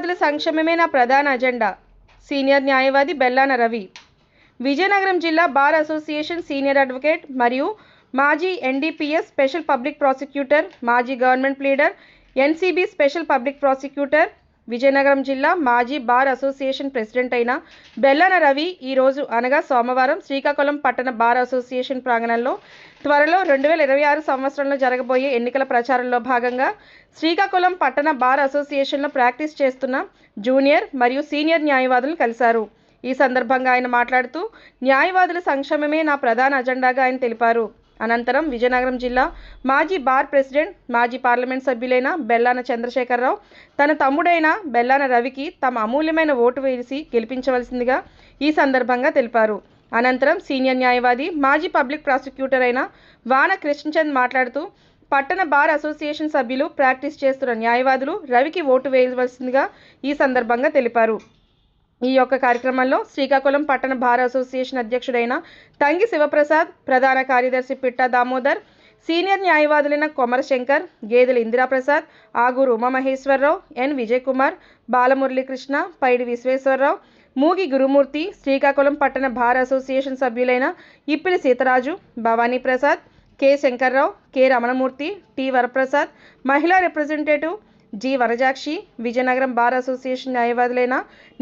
న్యాయవాదుల సంక్షేమమే నా ప్రధాన అజెండా. సీనియర్ న్యాయవాది బెల్లాన రవి. విజయనగరం జిల్లా బార్ అసోసియేషన్ సీనియర్ అడ్వకేట్ మరియు మాజీ ఎన్డీపీఎస్ స్పెషల్ పబ్లిక్ ప్రాసిక్యూటర్, మాజీ government pleader, NCB special public prosecutor, Vizianagaram జిల్లా మాజీ బార్ అసోసియేషన్ ప్రెసిడెంట్ అయిన బెల్లాన రవి ఈరోజు అనగా సోమవారం శ్రీకాకుళం పట్టణ బార్ అసోసియేషన్ ప్రాంగణంలో త్వరలో 2026 సంవత్సరంలో జరగబోయే ఎన్నికల ప్రచారంలో భాగంగా శ్రీకాకుళం పట్టణ బార్ అసోసియేషన్లో ప్రాక్టీస్ చేస్తున్న జూనియర్ మరియు సీనియర్ న్యాయవాదులను కలిశారు. ఈ సందర్భంగా ఆయన మాట్లాడుతూ న్యాయవాదుల సంక్షేమమే నా ప్రధాన అజెండాగా ఆయన తెలిపారు. అనంతరం విజయనగరం జిల్లా మాజీ బార్ ప్రెసిడెంట్, మాజీ పార్లమెంట్ సభ్యులైన బెల్లాన చంద్రశేఖరరావు తన తమ్ముడైన బెల్లాన రవికి తమ అమూల్యమైన ఓటు వేసి గెలిపించవలసిందిగా ఈ సందర్భంగా తెలిపారు. అనంతరం సీనియర్ న్యాయవాది, మాజీ పబ్లిక్ ప్రాసిక్యూటర్ అయిన వాన కృష్ణచంద్ మాట్లాడుతూ పట్టణ బార్ అసోసియేషన్ సభ్యులు ప్రాక్టీస్ చేస్తున్న న్యాయవాదులు రవికి ఓటు వేయవలసిందిగా ఈ సందర్భంగా తెలిపారు. ఈ యొక్క కార్యక్రమంలో శ్రీకాకుళం పట్టణ బార్ అసోసియేషన్ అధ్యక్షుడైన తంగి శివప్రసాద్, ప్రధాన కార్యదర్శి పిట్టా దామోదర్, సీనియర్ న్యాయవాదులైన కొమర శంకర్, గేదెల ఇందిరాప్రసాద్, ఆగూరు ఉమామహేశ్వరరావు, ఎన్ విజయ్ కుమార్, బాలమురళీకృష్ణ, పైడి విశ్వేశ్వరరావు, మూగి గురుమూర్తి, శ్రీకాకుళం పట్టణ బార్ అసోసియేషన్ సభ్యులైన Ippili Sitaraju, Bhavani Prasad, K Shankarrao, K Ramanamurthy, T Varaprasad, మహిళా representative G Vanajakshi, Vizianagaram bar association న్యాయవాదులైన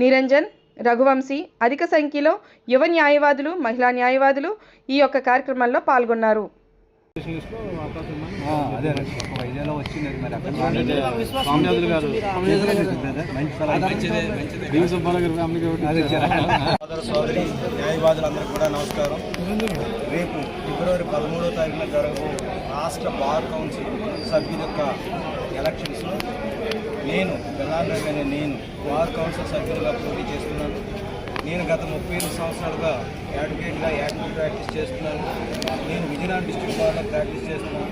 నిరంజన్, రఘువంశీ, అధిక సంఖ్యలో యువ న్యాయవాదులు, మహిళా న్యాయవాదులు ఈ యొక్క కార్యక్రమంలో పాల్గొన్నారు. న్యాయవాదులందరూ కూడా నమస్కారం. రేపు ఫిబ్రవరి 13వ తారీఖున జరగబో రాష్ట్ర బార్ కౌన్సిల్ సభ్యుల యొక్క ఎలక్షన్స్లో నేను బెల్లాన రవి అనే నేను బార్ కౌన్సిల్ సభ్యులుగా పోటీ చేస్తున్నాను. నేను గత 35 సంవత్సరాలుగా అడ్వకేట్గా యాక్టివ్ ప్రాక్టీస్ చేస్తున్నాను. నేను విజయనగరం డిస్ట్రిక్ట్ బార్లో ప్రాక్టీస్ చేస్తున్నాను.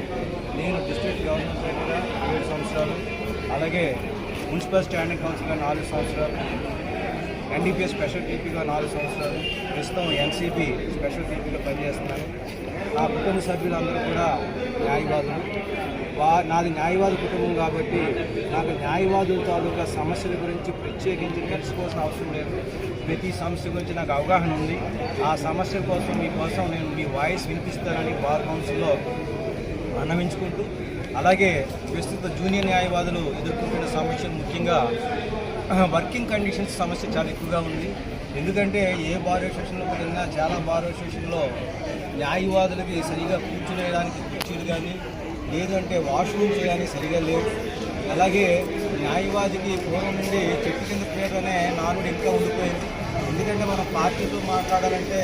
నేను డిస్ట్రిక్ట్ గవర్నమెంట్ సెక్రటరీగా 7 సంవత్సరాలు, అలాగే మున్సిపల్ స్టాండింగ్ కౌన్సిల్గా 4 సంవత్సరాలు, ఎన్డీపీఎస్ స్పెషల్ టీపీగా 4 సంవత్సరాలు, ప్రస్తుతం ఎన్సీబీ స్పెషల్ టీపీగా పనిచేస్తున్నాను. నా కుటుంబ సభ్యులందరూ కూడా న్యాయవాదులు. నాది న్యాయవాది కుటుంబం కాబట్టి నాకు న్యాయవాదుల తాలూకా సమస్యల గురించి ప్రత్యేకించి తెలుసుకోవాల్సిన అవసరం లేదు. ప్రతి సమస్య గురించి నాకు అవగాహన ఉంది. ఆ సమస్య కోసం మీకోసం నేను మీ వాయిస్ వినిపిస్తానని బార్ కౌన్సిల్లో అన్నవించుకుంటూ, అలాగే ప్రస్తుత జూనియర్ న్యాయవాదులు ఎదుర్కొంటున్న సమస్యలు ముఖ్యంగా వర్కింగ్ కండిషన్స్ సమస్య చాలా ఎక్కువగా ఉంది. ఎందుకంటే ఏ బార్ అసోసియేషన్లో వెళ్ళినా చాలా బార్ అసోసియేషన్లో న్యాయవాదులకి సరిగా కూర్చునేయడానికి కుర్చీలు కానీ, లేదంటే వాష్రూమ్స్ కానీ సరిగా లేవు. అలాగే న్యాయవాదికి పూర్వం నుండి చెట్టు కింద పేరునే నానుడు ఇంకా ఉండిపోయింది. ఎందుకంటే మనం పార్టీతో మాట్లాడాలంటే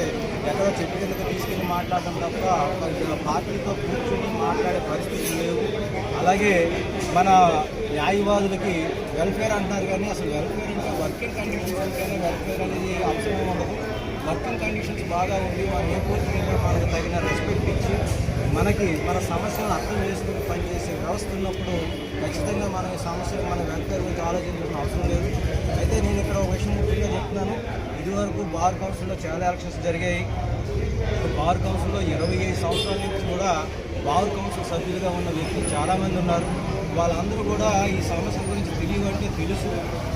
ఎక్కడో చెట్టు కిందకి తీసుకెళ్ళి మాట్లాడటం తప్ప పార్టీతో కూర్చుని మాట్లాడే పరిస్థితులు లేవు. అలాగే మన న్యాయవాదులకి వెల్ఫేర్ అంటున్నారు కానీ అసలు వెల్ఫేర్ అంటే వర్కింగ్ కండిషన్స్ ఉంటేనే వెల్ఫేర్ అనేది అవసరం ఉండదు. వర్కింగ్ కండిషన్స్ బాగా ఉండి మనం ఏ కోర్టుకి మనకు తగిన రెస్పెక్ట్ ఇచ్చి మనకి మన సమస్యలను అర్థం చేసుకుని పనిచేసే వ్యవస్థ ఉన్నప్పుడు ఖచ్చితంగా మన ఈ సమస్యలు మన వెల్ఫేర్ గురించి ఆలోచించాల్సిన అవసరం లేదు. అయితే నేను ఇక్కడ ఒక విషయం ముఖ్యంగా చెప్తున్నాను. ఇదివరకు బార్ కౌన్సిల్లో చాలా ఎలక్షన్స్ జరిగాయి. బార్ కౌన్సిల్లో 25 సంవత్సరాల నుంచి కూడా బార్ కౌన్సిల్ సభ్యులుగా ఉన్న వ్యక్తులు చాలామంది ఉన్నారు. వాళ్ళందరూ కూడా ఈ సమస్య గురించి తెలియవంటే తెలుసు,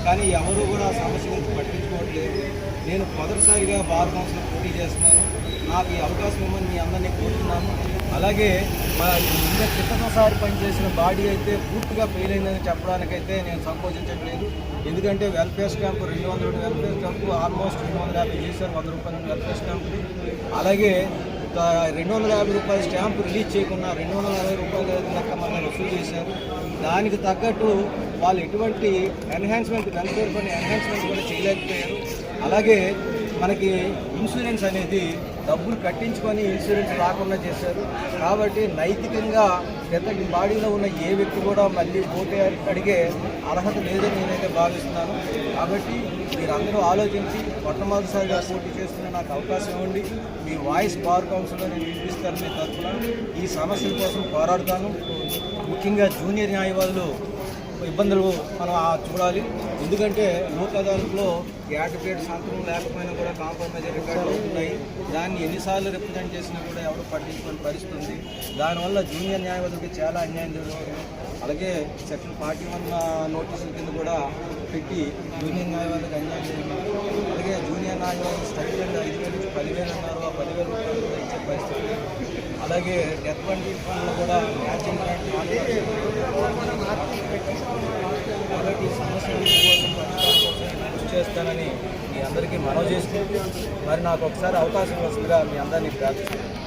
కానీ ఎవరు కూడా ఆ సమస్య గురించి పట్టించుకోవట్లేదు. నేను మొదటిసారిగా బార్ కౌన్సిల్ పోటీ చేస్తున్నాను. నాకు ఈ అవకాశం ఇవ్వమని మీ అందరినీ కోరుతున్నాను. అలాగే క్రితంసారి పనిచేసిన బాడీ అయితే పూర్తిగా ఫెయిల్ అయిందని చెప్పడానికైతే నేను సంకోచించట్లేదు. ఎందుకంటే welfare stamp 200 welfare stamp almost 250 చేశారు, 100 రూపాయల వెల్ఫేర్ స్టాంపు. అలాగే 250 రూపాయల స్టాంపు రిలీజ్ చేయకుండా 240 రూపాయల లెక్క మళ్ళీ వసూలు చేశారు. దానికి తగ్గట్టు వాళ్ళు ఎటువంటి ఎన్హాన్స్మెంట్, వెల్ఫేర్ పని ఎన్హాన్స్మెంట్ కూడా చేయలేకపోయారు. అలాగే మనకి ఇన్సూరెన్స్ అనేది డబ్బులు కట్టించుకొని ఇన్సూరెన్స్ రాకుండా చేశారు. కాబట్టి నైతికంగా ప్రతి బాడీలో ఉన్న ఏ వ్యక్తి కూడా మళ్ళీ ఓటు అడిగే అర్హత లేదని నేనైతే భావిస్తున్నాను. కాబట్టి మీరందరూ ఆలోచించి మొట్టమొదటిసారిగా పోటీ చేస్తున్న నాకు అవకాశం ఇవ్వండి. మీ వాయిస్ బార్ కౌన్సిల్లో నేను వినిపిస్తాను. మీ తరఫున ఈ సమస్యల కోసం పోరాడతాను. ముఖ్యంగా జూనియర్ న్యాయవాదులు ఇబ్బందులు మనం చూడాలి. ఎందుకంటే లోక్ అదాలత్లో అడ్వకేట్ సంతకం లేకపోయినా కూడా కాంప్రమైజ్ రికార్డు అవుతున్నాయి. దాన్ని ఎన్నిసార్లు రిప్రజెంట్ చేసినా కూడా ఎవరు పట్టించుకొని పరిస్థితుంది. దానివల్ల జూనియర్ న్యాయవాదులకి చాలా అన్యాయం జరుగుతుంది. అలాగే సెక్షన్ 41 నోటీసుల కింద కూడా పెట్టి యూనియన్ న్యాయవాదులకు అన్యాయం జరిగింది. అలాగే జూనియర్ న్యాయవాదులు స్టైపెండ్ 5,000 నుంచి 10,000 అన్నారు. ఆ 10,000 రూపాయలు కూడా ఇచ్చే పరిస్థితి. అలాగే డెత్ బండిలో కూడా మ్యాచింగ్ కాబట్టి ఈ సమస్య కృషి చేస్తానని మీ అందరికీ మనవి చేసుకుంటూ మరి నాకు ఒకసారి అవకాశం వస్తుందిగా మీ అందరినీ ప్రార్థిస్తున్నాను.